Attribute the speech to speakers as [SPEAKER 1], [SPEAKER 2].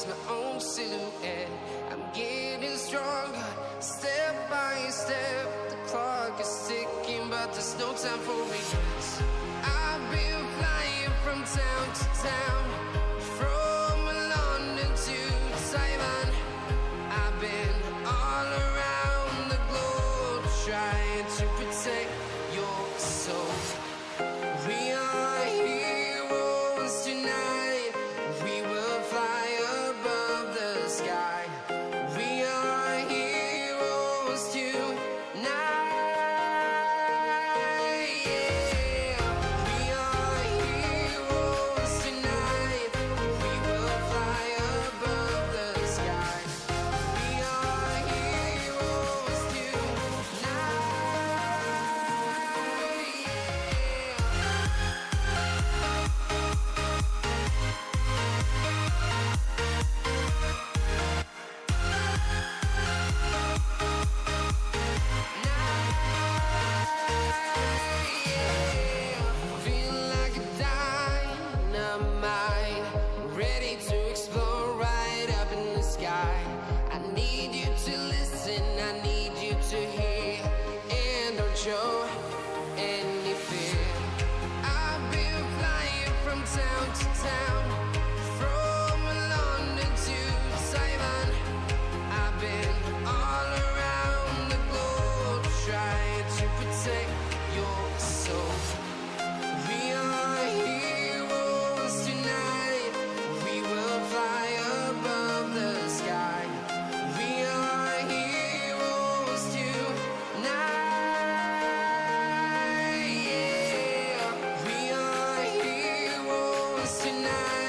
[SPEAKER 1] lose my own silhouette. I'm getting stronger, step by step. The clock is ticking, but there's no time for regrets. I've been flying from town to town, from London to Taiwan. I've been all around the globe, trying to protect your soul. We are heroes tonight. We will fly above the sky. We are heroes tonight. Yeah. We are heroes tonight. We will fly above the sky. We are heroes tonight. Feel like a dynamite, ready to explode right up in the sky. I need you to listen, I need you to hear, and don't show any fear. I've been flying from town to town, from London to Taiwan. I've been all around the globe, trying to protect your soul. We are heroes tonight. We will fly above the sky. We are heroes tonight. Yeah. We are heroes tonight.